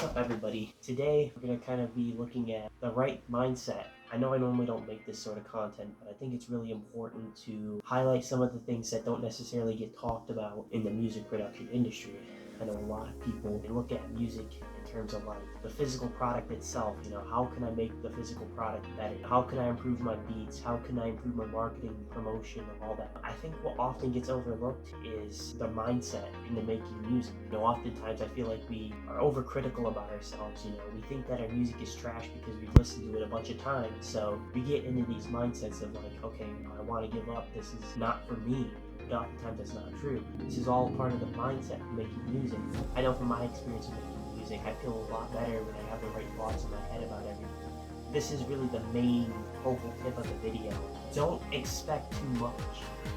What's up, everybody? Today we're going to kind of be looking at the right mindset. I know I normally don't make this sort of content, but I think it's really important to highlight some of the things that don't necessarily get talked about in the music production industry. I know a lot of people, they look at music in terms of like the physical product itself. How can I make the physical product better? How can I improve my beats? How can I improve my marketing, promotion, and all that? I think what often gets overlooked is the mindset into making music. Oftentimes I feel like we are overcritical about ourselves. We think that our music is trash because we've listened to it a bunch of times. So we get into these mindsets of like, okay, I want to give up. This is not for me. But oftentimes that's not true. This is all part of the mindset of making music. I know from my experience of making music, I feel a lot better when I have the right thoughts in my head about everything. This is really the main focal tip of the video. Don't expect too much.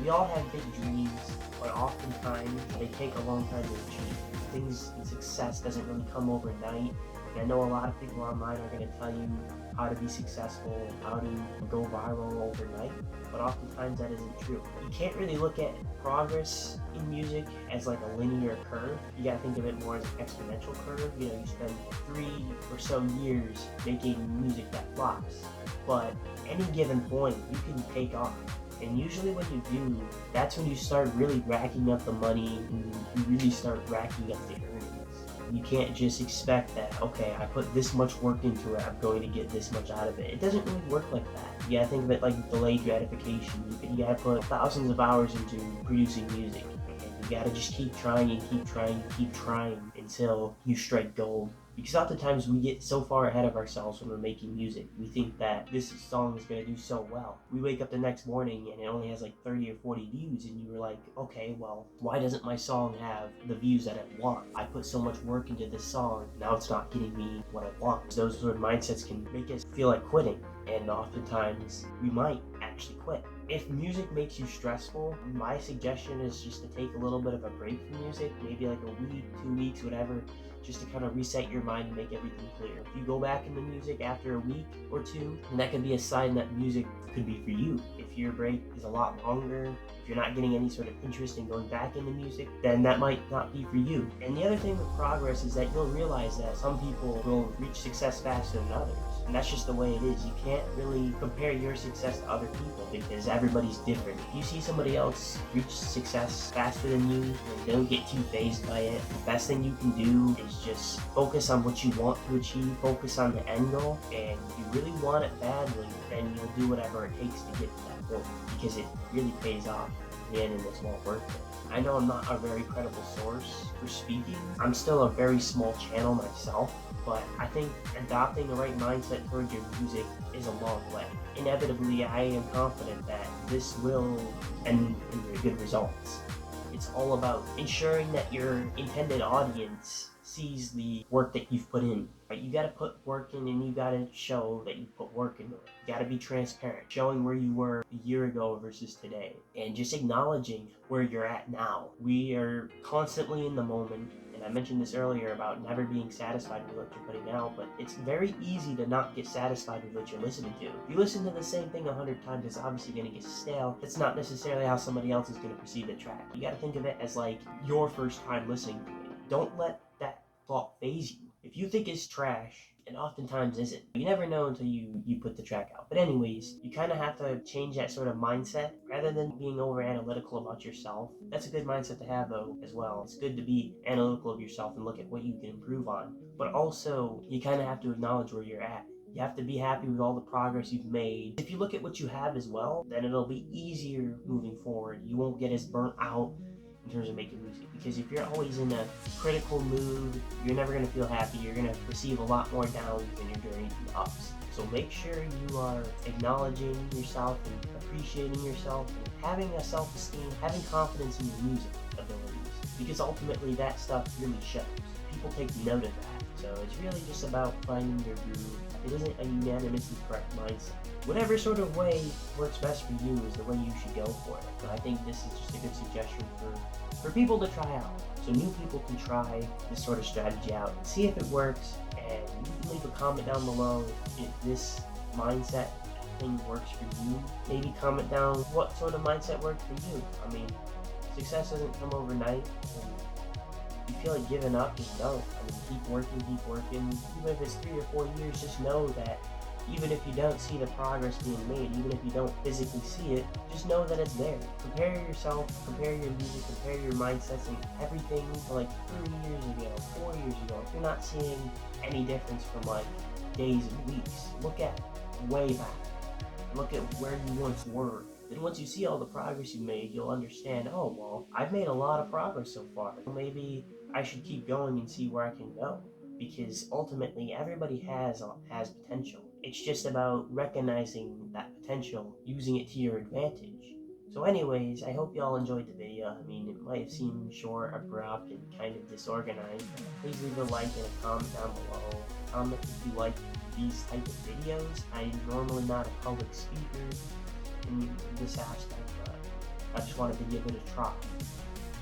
We all have big dreams, but oftentimes they take a long time to achieve. Things and success doesn't really come overnight. And I know a lot of people online are going to tell you how to be successful and how to go viral overnight, but oftentimes that isn't true. You can't really look at progress in music as like a linear curve. You gotta think of it more as an exponential curve. You spend 3 or so years making music that flops, but any given point you can take off. And usually when you do, that's when you start really racking up the money and you really start racking up the earnings. You can't just expect that, okay, I put this much work into it, I'm going to get this much out of it. It doesn't really work like that. You gotta think of it like delayed gratification. You gotta put thousands of hours into producing music. And you gotta just keep trying and keep trying and keep trying until you strike gold. Because oftentimes we get so far ahead of ourselves when we're making music. We think that this song is going to do so well. We wake up the next morning and it only has like 30 or 40 views, and you were like, okay, well, why doesn't my song have the views that I want? I put so much work into this song, now it's not getting me what I want. Those sort of mindsets can make us feel like quitting, and oftentimes we might actually quit. If music makes you stressful, my suggestion is just to take a little bit of a break from music, maybe like a week, 2 weeks, whatever, just to kind of reset your mind and make everything clear. If you go back into music after a week or two, then that could be a sign that music could be for you. If your break is a lot longer, if you're not getting any sort of interest in going back into music, then that might not be for you. And the other thing with progress is that you'll realize that some people will reach success faster than others. And that's just the way it is. You can't really compare your success to other people because everybody's different. If you see somebody else reach success faster than you, then don't get too fazed by it. The best thing you can do is just focus on what you want to achieve, focus on the end goal, and if you really want it badly, then you'll do whatever it takes to get to that point because it really pays off in the end and it's well worth it. I know I'm not a very credible source for speaking. I'm still a very small channel myself, but I think adopting the right mindset towards your music is a long way. Inevitably, I am confident that this will end in good results. It's all about ensuring that your intended audience sees the work that you've put in. You gotta put work in and you gotta show that you put work into it. You gotta be transparent, showing where you were a year ago versus today, and just acknowledging where you're at now. We are constantly in the moment, and I mentioned this earlier about never being satisfied with what you're putting out, but it's very easy to not get satisfied with what you're listening to. If you listen to the same thing 100 times, it's obviously gonna get stale. That's not necessarily how somebody else is gonna perceive the track. You gotta think of it as like your first time listening to it. Don't let that thought phase you. If you think it's trash, and oftentimes isn't. You never know until you put the track out. But anyways, you kind of have to change that sort of mindset rather than being over analytical about yourself. That's a good mindset to have though as well. It's good to be analytical of yourself and look at what you can improve on. But also, you kind of have to acknowledge where you're at. You have to be happy with all the progress you've made. If you look at what you have as well, then it'll be easier moving forward. You won't get as burnt out in terms of making music, because if you're always in a critical mood, you're never going to feel happy. You're going to receive a lot more downs than you're going to the ups. So make sure you are acknowledging yourself and appreciating yourself and having a self-esteem, having confidence in your music abilities, because ultimately that stuff really shows. People take note of that. So it's really just about finding your groove. It isn't a unanimously correct mindset. Whatever sort of way works best for you is the way you should go for it. But I think this is just a good suggestion for people to try out. So new people can try this sort of strategy out and see if it works. And you can leave a comment down below if this mindset thing works for you. Maybe comment down what sort of mindset works for you. I mean, success doesn't come overnight. And you feel like giving up, just don't. I mean, keep working, keep working. Even if it's 3 or 4 years, just know that even if you don't see the progress being made, even if you don't physically see it, just know that it's there. Compare yourself, compare your music, compare your mindsets and everything to like 3 years ago, 4 years ago. If you're not seeing any difference from like days and weeks, look at way back. Look at where you once were. Then once you see all the progress you made, you'll understand, oh, well, I've made a lot of progress so far. Maybe I should keep going and see where I can go. Because ultimately, everybody has potential. It's just about recognizing that potential, using it to your advantage. So anyways, I hope y'all enjoyed the video. I mean, it might have seemed short, abrupt, and kind of disorganized. Please leave a like and a comment down below. Comment if you like these type of videos. I'm normally not a public speaker in this aspect, but I just wanted to give it a try.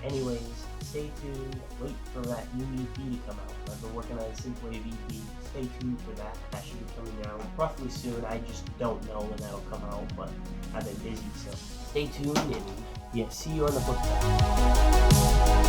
Anyways, stay tuned. Wait for that new EP to come out. I've been working on a synthwave EP. Stay tuned for that. That should be coming out roughly soon. I just don't know when that'll come out, but I've been busy, so stay tuned and yeah, see you on the flip side.